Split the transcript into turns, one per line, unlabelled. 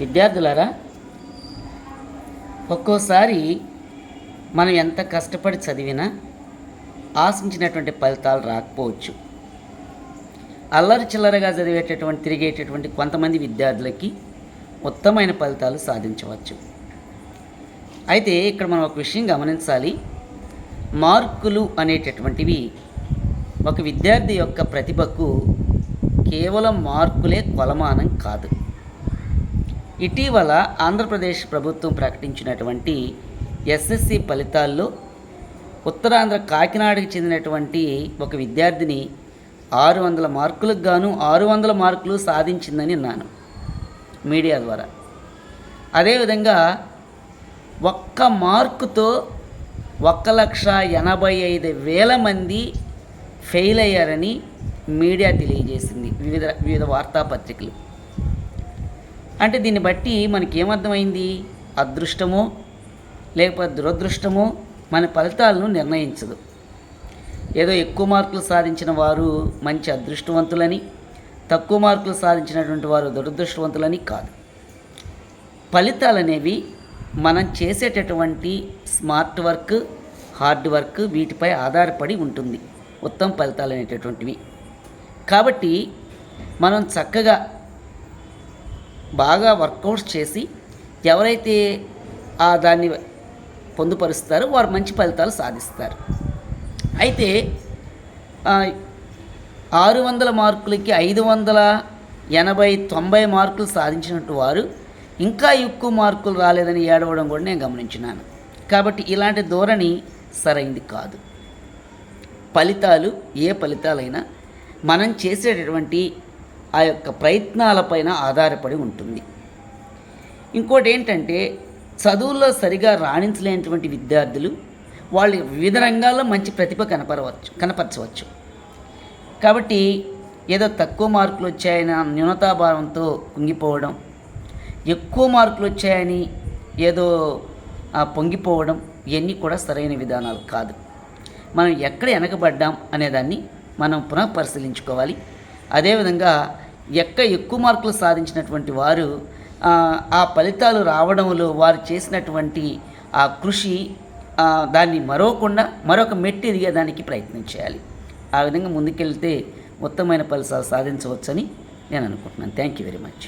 విద్యార్థులారా, ఒక్కోసారి మనం ఎంత కష్టపడి చదివినా ఆశించినటువంటి ఫలితాలు రాకపోవచ్చు. అల్లరి చిల్లరగా తిరిగేటటువంటి కొంతమంది విద్యార్థులకి ఉత్తమమైన ఫలితాలు సాధించవచ్చు. అయితే ఇక్కడ మనం ఒక విషయం గమనించాలి. మార్కులు అనేటటువంటివి ఒక విద్యార్థి యొక్క ప్రతిభకు కేవలం మార్కులే కొలమానం కాదు. ఇటీవల ఆంధ్రప్రదేశ్ ప్రభుత్వం ప్రకటించినటువంటి ఎస్ఎస్సి ఫలితాల్లో ఉత్తరాంధ్ర కాకినాడకి చెందినటువంటి ఒక విద్యార్థిని 600 మార్కులకు గాను 600 మార్కులు సాధించిందని విన్నాను మీడియా ద్వారా. అదేవిధంగా ఒక్క మార్కుతో 1,85,000 మంది ఫెయిల్ అయ్యారని మీడియా తెలియజేసింది, వివిధ వార్తాపత్రికలు. అంటే దీన్ని బట్టి మనకేమర్థమైంది? అదృష్టమో లేకపోతే దురదృష్టమో మన ఫలితాలను నిర్ణయించదు. ఏదో ఎక్కువ మార్కులు సాధించిన వారు మంచి అదృష్టవంతులని, తక్కువ మార్కులు సాధించినటువంటి వారు దురదృష్టవంతులని కాదు. ఫలితాలు అనేవి మనం చేసేటటువంటి స్మార్ట్ వర్క్, హార్డ్ వర్క్ వీటిపై ఆధారపడి ఉంటుంది ఉత్తమ ఫలితాలు అనేటటువంటివి. కాబట్టి మనం చక్కగా బాగా వర్కౌట్స్ చేసి ఎవరైతే దాన్ని పొందుపరుస్తారో వారు మంచి ఫలితాలు సాధిస్తారు. అయితే 600 మార్కులకి 580-90 మార్కులు సాధించినట్టు వారు ఇంకా ఎక్కువ మార్కులు రాలేదని ఏడవడం కూడా నేను గమనించినాను. కాబట్టి ఇలాంటి ధోరణి సరైంది కాదు. ఫలితాలు ఏ ఫలితాలైనా మనం చేసేటటువంటి ఆ యొక్క ప్రయత్నాలపైన ఆధారపడి ఉంటుంది. ఇంకోటి ఏంటంటే, చదువుల్లో సరిగా రాణించలేనటువంటి విద్యార్థులు వాళ్ళు వివిధ రంగాల్లో మంచి ప్రతిభ కనపరచవచ్చు. కాబట్టి ఏదో తక్కువ మార్కులు వచ్చాయని న్యూనతాభావంతో కుంగిపోవడం, ఎక్కువ మార్కులు వచ్చాయని ఏదో పొంగిపోవడం, ఇవన్నీ కూడా సరైన విధానాలు కాదు. మనం ఎక్కడ వెనకబడ్డాం అనేదాన్ని మనం పునః పరిశీలించుకోవాలి. అదేవిధంగా ఎక్కువ మార్కులు సాధించినటువంటి వారు ఆ ఫలితాలు రావడంలో వారు చేసినటువంటి ఆ కృషి దాన్ని మరొక మెట్టు ఎదిగేదానికి ప్రయత్నం చేయాలి. ఆ విధంగా ముందుకెళ్తే ఉత్తమమైన ఫలితాలు సాధించవచ్చని నేను అనుకుంటున్నాను. Thank you very much.